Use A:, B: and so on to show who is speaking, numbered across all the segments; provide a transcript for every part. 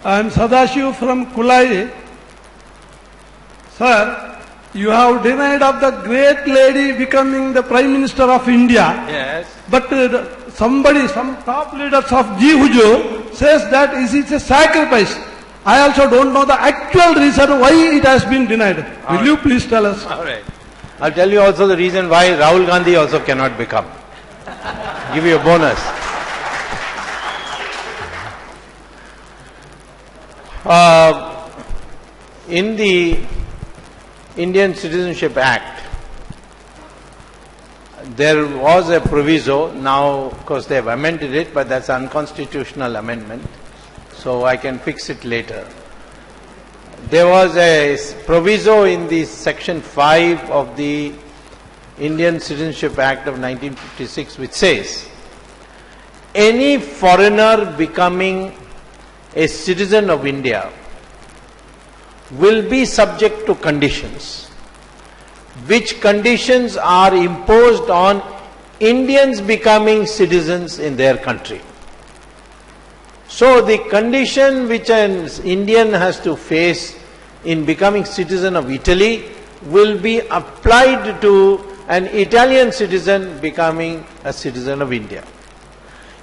A: I am Sadashiv from Kulai. Sir, you have denied of the great lady becoming the Prime Minister of India.
B: Yes.
A: But some top leaders of Hujur says that it is a sacrifice. I also don't know the actual reason why it has been denied. Will you please tell us?
B: All right. I'll tell you also the reason why Rahul Gandhi also cannot become. Give you a bonus. In the Indian Citizenship Act, there was a proviso. Now, of course, they have amended it, but that's an unconstitutional amendment, so I can fix it later. There was a proviso in the Section 5 of the Indian Citizenship Act of 1956 which says, any foreigner becoming a citizen of India will be subject to conditions, which conditions are imposed on Indians becoming citizens in their country. So the condition which an Indian has to face in becoming citizen of Italy will be applied to an Italian citizen becoming a citizen of India.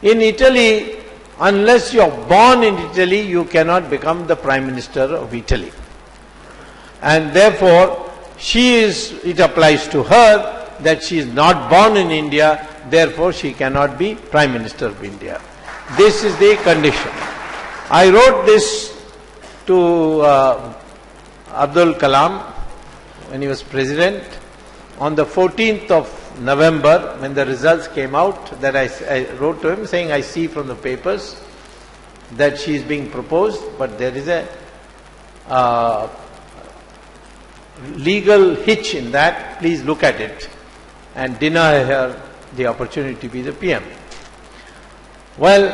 B: In Italy, unless you are born in Italy, you cannot become the Prime Minister of Italy. And therefore, it applies to her that she is not born in India, therefore she cannot be Prime Minister of India. This is the condition. I wrote this to Abdul Kalam when he was President on the 14th of November when the results came out, that I wrote to him saying, I see from the papers that she is being proposed, but there is a legal hitch in that. Please look at it and deny her the opportunity to be the PM. Well,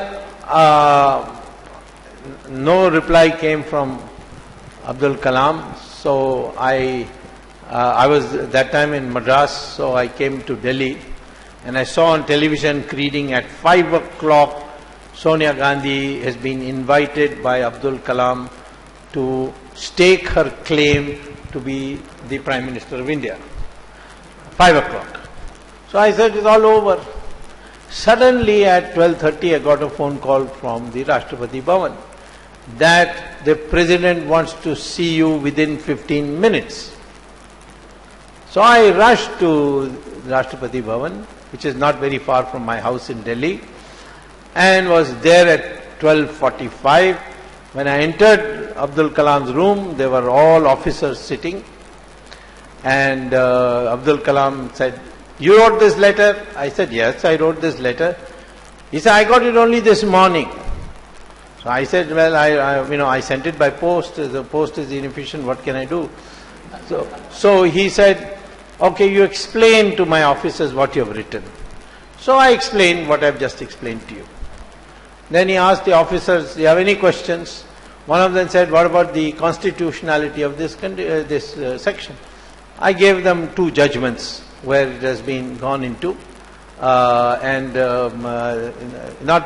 B: no reply came from Abdul Kalam, so I was that time in Madras, so I came to Delhi and I saw on television reading at 5 o'clock Sonia Gandhi has been invited by Abdul Kalam to stake her claim to be the Prime Minister of India. 5 o'clock. So I said, it's all over. Suddenly at 12:30 I got a phone call from the Rashtrapati Bhavan that the President wants to see you within 15 minutes. So I rushed to Rashtrapati Bhavan, which is not very far from my house in Delhi, and was there at 12:45. When I entered Abdul Kalam's room, there were all officers sitting, and Abdul Kalam said, you wrote this letter? I said, yes, I wrote this letter. He said, I got it only this morning. So I said, well, I sent it by post. The post is inefficient. What can I do? So he said, okay, you explain to my officers what you have written. So I explained what I have just explained to you. Then he asked the officers, do you have any questions? One of them said, what about the constitutionality of this section? I gave them two judgments where it has been gone into, not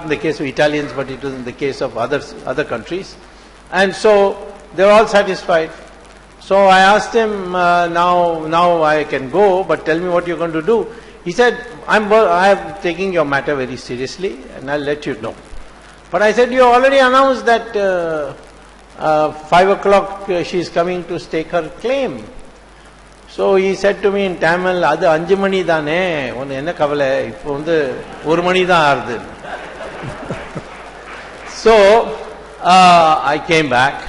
B: in the case of Italians, but it was in the case of other countries. And so they were all satisfied. So I asked him, now I can go, but tell me what you're going to do. He said, I am taking your matter very seriously and I'll let you know. But I said, you already announced that 5 o'clock she is coming to stake her claim. So he said to me in Tamil, adu 5 mani thane, unnu enna kavala, ipo vandu 1 mani dhaan aarudhu. So I came back.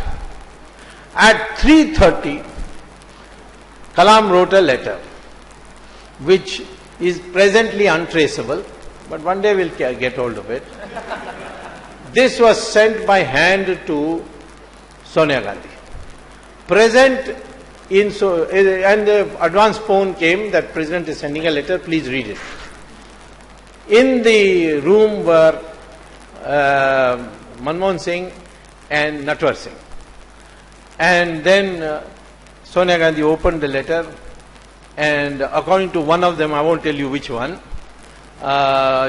B: At 3:30, Kalam wrote a letter, which is presently untraceable, but one day we'll get hold of it. This was sent by hand to Sonia Gandhi. Present and the advance phone came that President is sending a letter, please read it. In the room were Manmohan Singh and Natwar Singh. And then Sonia Gandhi opened the letter, and according to one of them, I won't tell you which one,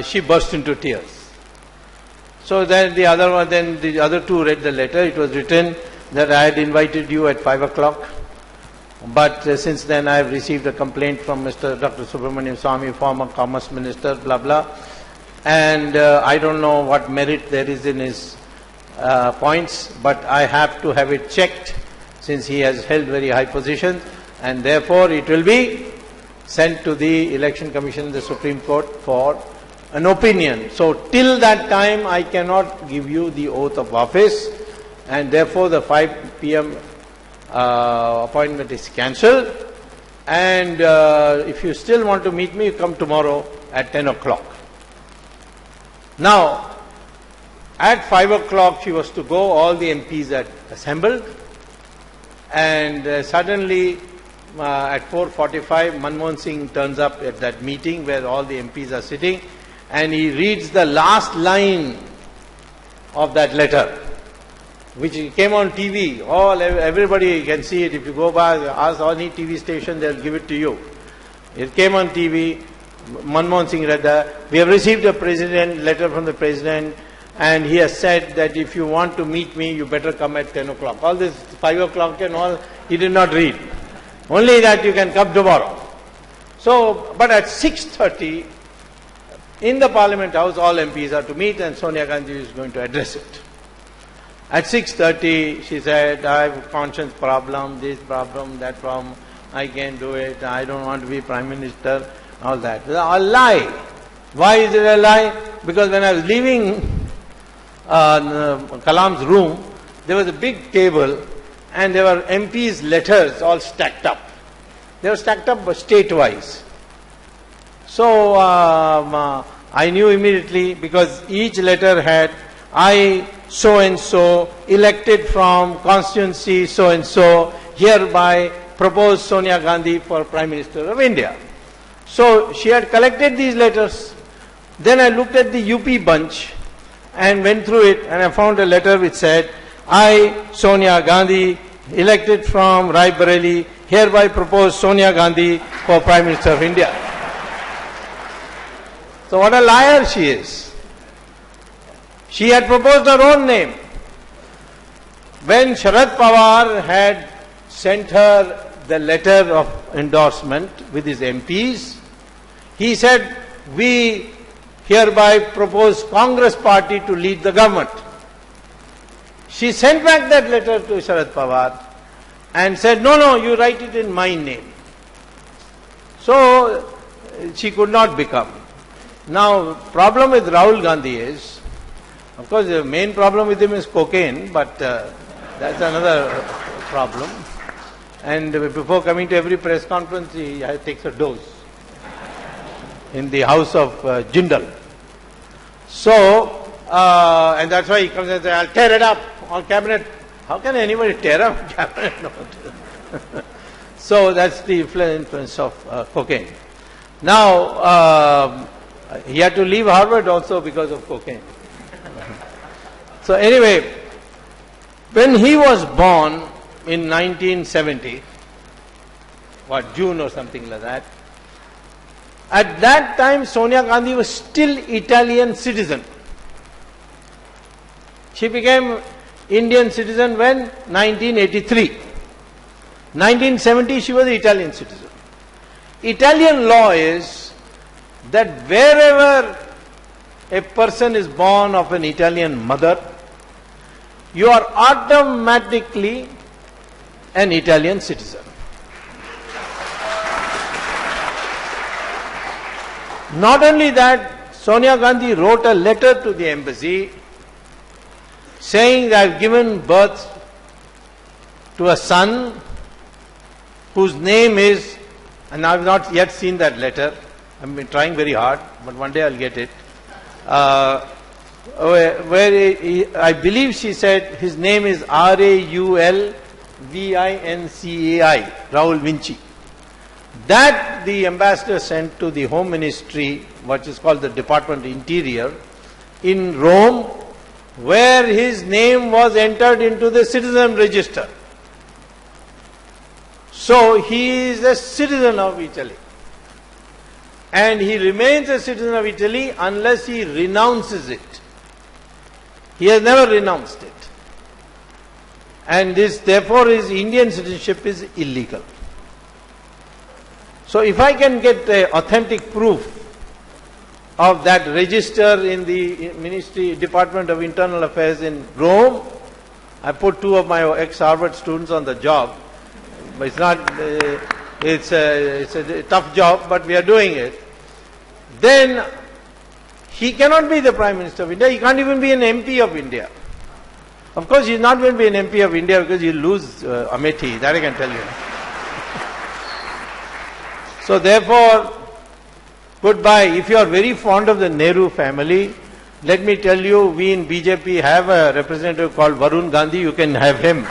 B: she burst into tears. So then the other two read the letter. It was written that I had invited you at 5 o'clock. But since then I have received a complaint from Mr. Dr. Subramanian Swamy, former Commerce Minister, blah, blah. And I don't know what merit there is in his points, but I have to have it checked since he has held very high positions, and therefore it will be sent to the Election Commission, the Supreme Court, for an opinion. So till that time I cannot give you the oath of office, and therefore the 5 p.m. Appointment is cancelled. And if you still want to meet me, you come tomorrow at 10 o'clock. Now, at 5 o'clock she was to go, all the MPs had assembled, and suddenly at 4:45 Manmohan Singh turns up at that meeting where all the MPs are sitting, and he reads the last line of that letter, which came on TV. Everybody can see it. If you go by, ask any TV station, they'll give it to you. It came on TV. Manmohan Singh read that. We have received a letter from the President, and he has said that if you want to meet me, you better come at 10 o'clock. All this 5 o'clock and all, he did not read. Only that you can come tomorrow. So, but at 6:30, in the Parliament House, all MPs are to meet, and Sonia Gandhi is going to address it. At 6:30, she said, I have a conscience problem, this problem, that problem, I can't do it, I don't want to be Prime Minister, all that. It's a lie. Why is it a lie? Because when I was leaving Kalam's room, there was a big table, and there were MPs' letters all stacked up. They were stacked up state-wise. So I knew immediately, because each letter had, I so-and-so, elected from constituency so-and-so, hereby propose Sonia Gandhi for Prime Minister of India. So she had collected these letters. Then I looked at the UP bunch and went through it, and I found a letter which said, I, Sonia Gandhi, elected from Rai Bareli, hereby propose Sonia Gandhi for Prime Minister of India. So what a liar she is. She had proposed her own name. When Sharad Pawar had sent her the letter of endorsement with his MPs, he said, we hereby propose Congress party to lead the government. She sent back that letter to Sharad Pawar and said, no, you write it in my name. So she could not become. Now, problem with Rahul Gandhi is, of course, the main problem with him is cocaine, but that's another problem. And before coming to every press conference, he takes a dose in the house of Jindal. So, and that's why he comes and says, I'll tear it up on cabinet. How can anybody tear up cabinet? So that's the influence of cocaine. Now, he had to leave Harvard also because of cocaine. So anyway, when he was born in 1970, June or something like that, at that time Sonia Gandhi was still Italian citizen. She became Indian citizen when? 1983. 1970 she was Italian citizen. Italian law is that wherever a person is born of an Italian mother, you are automatically an Italian citizen. Not only that, Sonia Gandhi wrote a letter to the embassy saying that I have given birth to a son whose name is, and I have not yet seen that letter, I have been trying very hard, but one day I will get it, where I believe she said his name is Raul Vincai, Raul Vinci. That the ambassador sent to the Home Ministry, what is called the Department of Interior, in Rome, where his name was entered into the citizen register. So he is a citizen of Italy. And he remains a citizen of Italy unless he renounces it. He has never renounced it. And this, therefore, his Indian citizenship is illegal. So if I can get authentic proof of that register in the Department of Internal Affairs in Rome, I put 2 of my ex-Harvard students on the job. But it's not, it's a tough job, but we are doing it. Then he cannot be the Prime Minister of India. He can't even be an MP of India. Of course, he's not going to be an MP of India because he'll lose Amethi. That I can tell you. So therefore, goodbye. If you are very fond of the Nehru family, let me tell you, we in BJP have a representative called Rahul Gandhi. You can have him.